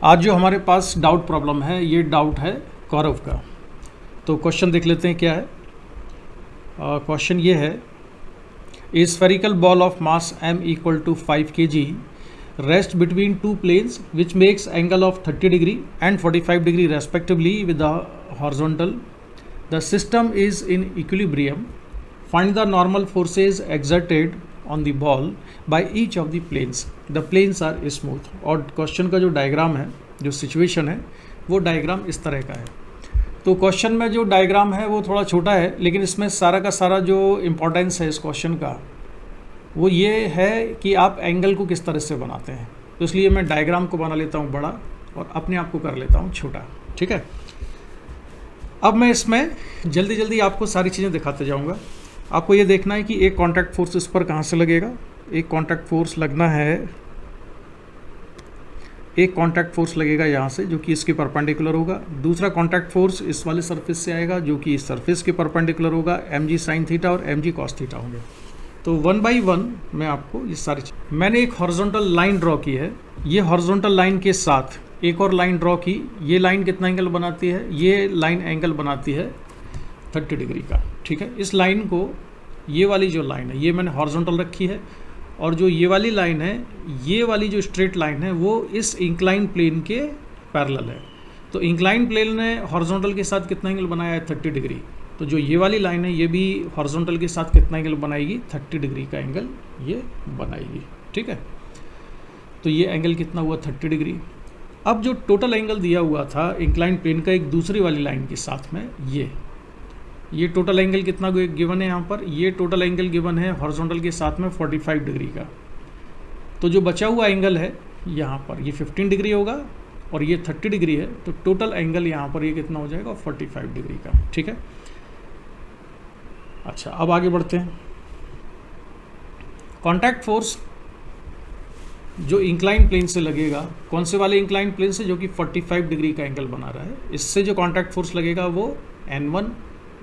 आज जो हमारे पास डाउट प्रॉब्लम है ये डाउट है कौरव का। तो क्वेश्चन देख लेते हैं क्या है। क्वेश्चन ये है, a spherical ball of mass m equal to 5 kg rest between two planes which makes angle of 30 degree and 45 degree respectively with the horizontal. The system is in equilibrium. Find the normal forces exerted on the ball by each of the planes. The planes are smooth. और question का जो diagram है, जो situation है, वो diagram इस तरह का है। तो क्वेश्चन में जो डायग्राम है वो थोड़ा छोटा है, लेकिन इसमें सारा का सारा जो इम्पोर्टेंस है इस क्वेश्चन का वो ये है कि आप एंगल को किस तरह से बनाते हैं। तो इसलिए मैं डायग्राम को बना लेता हूँ बड़ा और अपने आप को कर लेता हूँ छोटा। ठीक है, अब मैं इसमें जल्दी जल्दी आपको सारी चीज़ें दिखाते जाऊँगा। आपको ये देखना है कि एक कॉन्टैक्ट फोर्स इस पर कहाँ से लगेगा। एक कॉन्टैक्ट फोर्स लगना है, एक कॉन्टैक्ट फोर्स लगेगा यहाँ से जो कि इसके परपेंडिकुलर होगा। दूसरा कॉन्टैक्ट फोर्स इस वाले सरफेस से आएगा जो कि इस सरफेस के परपेंडिकुलर होगा। mg साइन थीटा और mg कॉस थीटा होंगे। तो 1 बाई 1 मैं आपको ये सारी चीज़, मैंने एक हॉरिजॉन्टल लाइन ड्रॉ की है। ये हॉरिजॉन्टल लाइन के साथ एक और लाइन ड्रॉ की। ये लाइन कितना एंगल बनाती है? ये लाइन एंगल बनाती है 30 डिग्री का। ठीक है, इस लाइन को, ये वाली जो लाइन है ये मैंने हॉरिजॉन्टल रखी है, और जो ये वाली लाइन है, ये वाली जो स्ट्रेट लाइन है वो इस इंक्लाइन प्लेन के पैरेलल है। तो इंक्लाइन प्लेन ने हॉरिजॉन्टल के साथ कितना एंगल बनाया है? 30 डिग्री। तो जो ये वाली लाइन है ये भी हॉरिजॉन्टल के साथ कितना एंगल बनाएगी? 30 डिग्री का एंगल ये बनाएगी। ठीक है, तो ये एंगल कितना हुआ? 30 डिग्री। अब जो टोटल एंगल दिया हुआ था इंक्लाइन प्लेन का एक दूसरी वाली लाइन के साथ में, ये टोटल एंगल कितना गिवन है यहाँ पर? ये टोटल एंगल गिवन है हॉरिजॉन्टल के साथ में 45 डिग्री का। तो जो बचा हुआ एंगल है यहाँ पर ये 15 डिग्री होगा और ये 30 डिग्री है। तो टोटल एंगल यहाँ पर ये कितना हो जाएगा? 45 डिग्री का। ठीक है, अच्छा अब आगे बढ़ते हैं। कॉन्टैक्ट फोर्स जो इंक्लाइन प्लेन से लगेगा, कौन से वाले इंक्लाइन प्लेन से? जो कि 45 डिग्री का एंगल बना रहा है। इससे जो कॉन्टैक्ट फोर्स लगेगा वो N1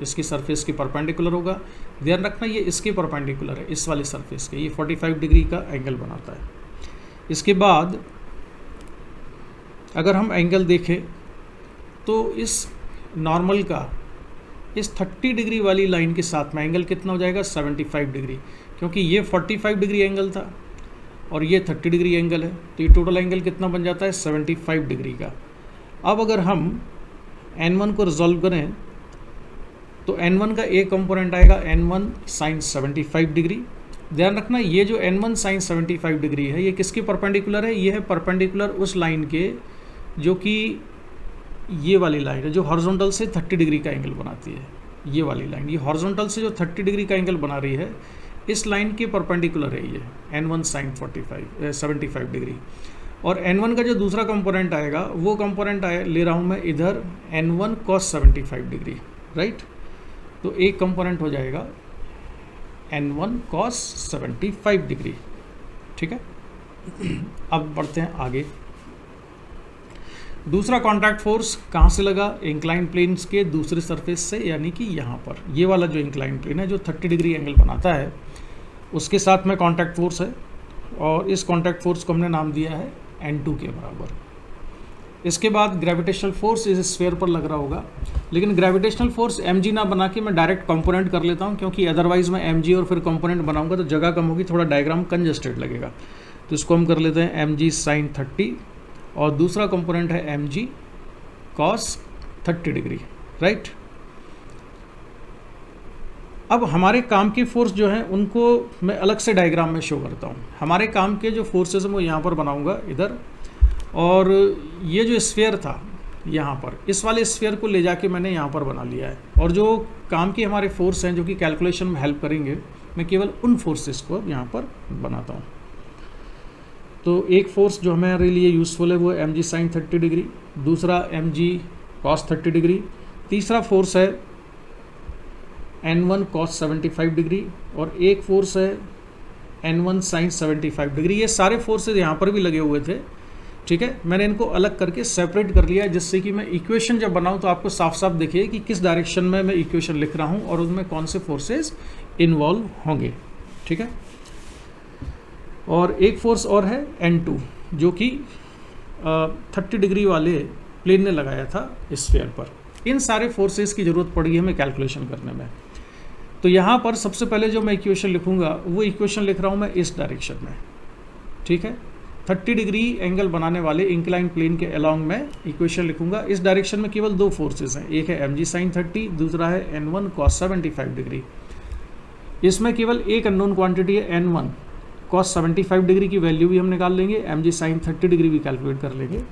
इसकी सरफेस के परपेंडिकुलर होगा। ध्यान रखना ये इसके परपेंडिकुलर है, इस वाले सरफेस के। ये 45 डिग्री का एंगल बनाता है। इसके बाद अगर हम एंगल देखें तो इस नॉर्मल का इस 30 डिग्री वाली लाइन के साथ में एंगल कितना हो जाएगा? 75 डिग्री, क्योंकि ये 45 डिग्री एंगल था और ये 30 डिग्री एंगल है। तो ये टोटल एंगल कितना बन जाता है? 75 डिग्री का। अब अगर हम N1 को रिजॉल्व करें तो N1 का एक कंपोनेंट आएगा N1 साइन 75 डिग्री। ध्यान रखना ये जो N1 साइन 75 डिग्री है ये किसके परपेंडिकुलर है? ये है परपेंडिकुलर उस लाइन के जो कि ये वाली लाइन है जो हॉरिजॉन्टल से 30 डिग्री का एंगल बनाती है। ये वाली लाइन, ये हॉरिजॉन्टल से जो 30 डिग्री का एंगल बना रही है इस लाइन के परपेंडिकुलर है ये N1 साइन 75 डिग्री। और N1 का जो दूसरा कंपोनेंट आएगा वो कंपोनेंट ले रहा हूँ मैं इधर N1 कॉस 75 डिग्री, राइट। तो एक कंपोनेंट हो जाएगा N1 कॉस 75 डिग्री। ठीक है, अब बढ़ते हैं आगे। दूसरा कॉन्टैक्ट फोर्स कहाँ से लगा? इंक्लाइन प्लेन्स के दूसरे सरफेस से, यानी कि यहाँ पर ये वाला जो इंक्लाइन प्लेन है जो 30 डिग्री एंगल बनाता है उसके साथ में कॉन्टैक्ट फोर्स है। और इस कॉन्टैक्ट फोर्स को हमने नाम दिया है N2 के बराबर। इसके बाद ग्रेविटेशनल फोर्स इस स्फीयर पर लग रहा होगा, लेकिन ग्रेविटेशनल फोर्स mg ना बना के मैं डायरेक्ट कंपोनेंट कर लेता हूँ, क्योंकि अदरवाइज मैं mg और फिर कंपोनेंट बनाऊंगा तो जगह कम होगी, थोड़ा डायग्राम कंजस्टेड लगेगा। तो इसको हम कर लेते हैं mg साइन 30 और दूसरा कंपोनेंट है mg कॉस 30 डिग्री, राइट। अब हमारे काम के फोर्स जो हैं उनको मैं अलग से डायग्राम में शो करता हूँ। हमारे काम के जो फोर्सेस हैं वो यहाँ पर बनाऊंगा इधर, और ये जो स्फीयर था यहाँ पर, इस वाले स्फीयर को ले जाके मैंने यहाँ पर बना लिया है। और जो काम के हमारे फोर्स हैं जो कि कैलकुलेशन में हेल्प करेंगे, मैं केवल उन फोर्सेस को यहाँ पर बनाता हूँ। तो एक फोर्स जो हमारे लिए यूज़फुल है वो है mg साइन 30 डिग्री, दूसरा mg कॉस 30 डिग्री, तीसरा फोर्स है N1 कॉस 75 डिग्री, और एक फोर्स है N1 साइन 75 डिग्री। ये सारे फोर्सेज यहाँ पर भी लगे हुए थे। ठीक है, मैंने इनको अलग करके सेपरेट कर लिया है, जिससे कि मैं इक्वेशन जब बनाऊँ तो आपको साफ साफ दिखे कि किस डायरेक्शन में मैं इक्वेशन लिख रहा हूँ और उसमें कौन से फोर्सेज इन्वॉल्व होंगे। ठीक है, और एक फोर्स और है N2 जो कि 30 डिग्री वाले प्लेन ने लगाया था स्फीयर पर। इन सारे फोर्सेस की ज़रूरत पड़ी हमें कैलकुलेशन करने में। तो यहाँ पर सबसे पहले जो मैं इक्वेशन लिखूंगा वो इक्वेशन लिख रहा हूँ मैं इस डायरेक्शन में, ठीक है। 30 डिग्री एंगल बनाने वाले इंक्लाइन प्लेन के अलोंग में इक्वेशन लिखूंगा। इस डायरेक्शन में केवल दो फोर्सेस हैं, एक है mg sin 30, दूसरा है n1 cos 75 डिग्री। इसमें केवल एक अननोन क्वांटिटी है n1 cos 75 डिग्री की वैल्यू भी हम निकाल लेंगे, mg sin 30 डिग्री भी कैलकुलेट कर लेंगे।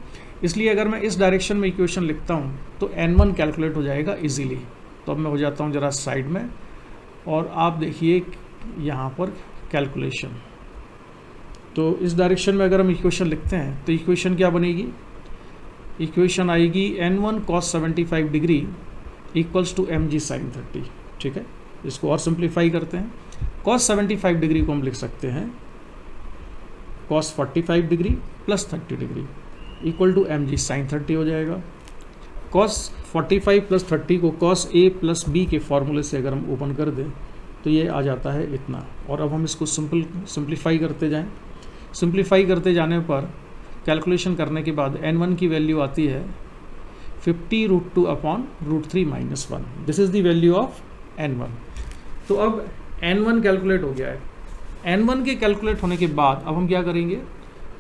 इसलिए अगर मैं इस डायरेक्शन में इक्वेशन लिखता हूँ तो n1 कैलकुलेट हो जाएगा इजीली। तो अब मैं हो जाता हूँ ज़रा साइड में और आप देखिए यहाँ पर कैलकुलेशन। तो इस डायरेक्शन में अगर हम इक्वेशन लिखते हैं तो इक्वेशन क्या बनेगी, इक्वेशन आएगी n1 cos 75 degree equals to mg sin 30, ठीक है। इसको और सिंप्लीफाई करते हैं, cos 75 डिग्री को हम लिख सकते हैं cos 45 degree plus 30 degree equal to mg sin 30 हो जाएगा। cos 45 प्लस 30 को cos a प्लस b के फॉर्मूले से अगर हम ओपन कर दें तो ये आ जाता है इतना। और अब हम इसको सिंप्लीफाई करते जाएं। सिंप्लीफाई करते जाने पर कैलकुलेशन करने के बाद n1 की वैल्यू आती है 50√2 upon √3 - 1। This is the value of n1। तो अब n1 कैलकुलेट हो गया है। n1 के कैलकुलेट होने के बाद अब हम क्या करेंगे,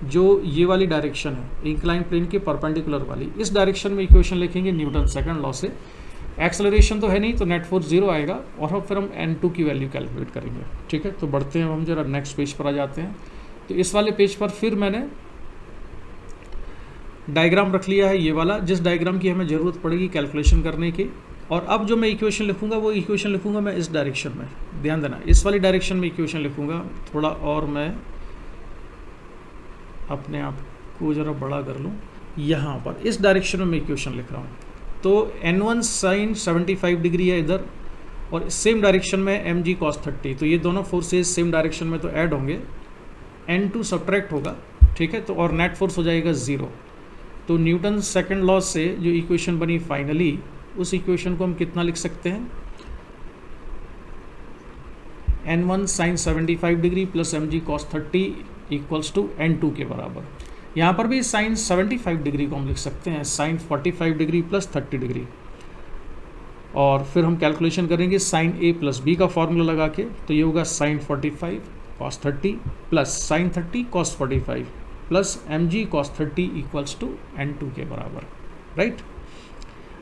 जो ये वाली डायरेक्शन है इंक्लाइन प्लेन के परपेंडिकुलर वाली, इस डायरेक्शन में इक्वेशन लिखेंगे न्यूटन सेकंड लॉ से। एक्सेलरेशन तो है नहीं तो नेट फोर्स 0 आएगा और फिर हम n2 की वैल्यू कैलकुलेट करेंगे, ठीक है। तो बढ़ते हैं हम जरा नेक्स्ट पेज पर आ जाते हैं। तो इस वाले पेज पर फिर मैंने डायग्राम रख लिया है ये वाला, जिस डायग्राम की हमें ज़रूरत पड़ेगी कैलकुलेशन करने की। और अब जो मैं इक्वेशन लिखूंगा वो इक्वेशन लिखूंगा मैं इस डायरेक्शन में, ध्यान देना इस वाली डायरेक्शन में इक्वेशन लिखूंगा। थोड़ा और मैं अपने आप को ज़रा बड़ा कर लूँ, यहाँ पर इस डायरेक्शन में मैं इक्वेशन लिख रहा हूँ। तो n1 sin 75 डिग्री है इधर और सेम डायरेक्शन में mg cos 30, तो ये दोनों फोर्सेस सेम डायरेक्शन में तो ऐड होंगे, n2 सब्ट्रैक्ट होगा, ठीक है। तो और नेट फोर्स हो जाएगा 0। तो न्यूटन सेकंड लॉ से जो इक्वेशन बनी फाइनली, उस इक्वेशन को हम कितना लिख सकते हैं, n1 sin 75 degree plus mg cos 30 equals to n2 के बराबर। यहाँ पर भी sin 75 डिग्री को हम लिख सकते हैं sin 45 डिग्री प्लस 30 डिग्री, और फिर हम कैलकुलेशन करेंगे sin a प्लस b का फॉर्मूला लगा के। तो ये होगा sin 45 cos 30 plus sin 30 cos 45 plus mg cos 30 equals to n2 के बराबर, राइट।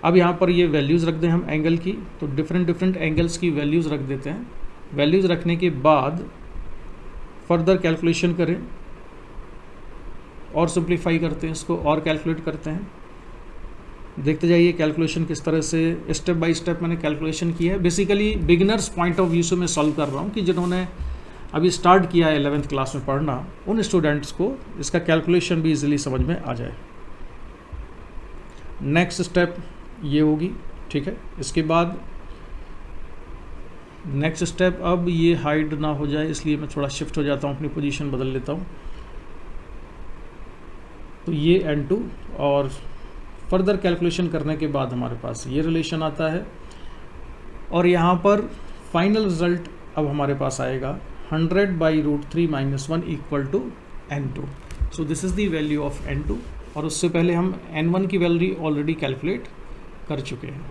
अब यहाँ पर ये वैल्यूज़ रख दें हम एंगल की, तो डिफरेंट एंगल्स की वैल्यूज़ रख देते हैं। वैल्यूज़ रखने के बाद फर्दर कैलकुलेशन करें और सिंप्लीफाई करते हैं इसको और कैलकुलेट करते हैं। देखते जाइए कैलकुलेशन किस तरह से स्टेप बाय स्टेप मैंने कैलकुलेशन की है। Basically beginners point of view से मैं सॉल्व कर रहा हूँ कि जिन्होंने अभी स्टार्ट किया है 11th क्लास में पढ़ना, उन स्टूडेंट्स को इसका कैलकुलेशन भी इजीली समझ में आ जाए। नेक्स्ट स्टेप ये होगी, ठीक है। इसके बाद नेक्स्ट स्टेप, अब ये हाइड ना हो जाए इसलिए मैं थोड़ा शिफ्ट हो जाता हूँ, अपनी पोजीशन बदल लेता हूँ। तो ये n2 और फर्दर कैलकुलेशन करने के बाद हमारे पास ये रिलेशन आता है और यहाँ पर फाइनल रिजल्ट अब हमारे पास आएगा 100/√3 - 1 equal to n2। So this is the value of n2, और उससे पहले हम n1 की वैल्यू ऑलरेडी कैलकुलेट कर चुके हैं।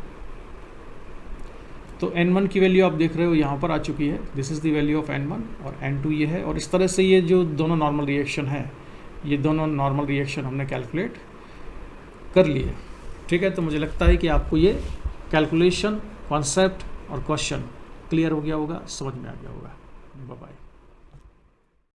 तो n1 की वैल्यू आप देख रहे हो यहाँ पर आ चुकी है, this is the value of n1, और n2 ये है। और इस तरह से ये जो दोनों नॉर्मल रिएक्शन है, ये दोनों नॉर्मल रिएक्शन हमने कैलकुलेट कर लिए, ठीक है। तो मुझे लगता है कि आपको ये कैलकुलेशन कॉन्सेप्ट और क्वेश्चन क्लियर हो गया होगा, समझ में आ गया होगा। Bye bye.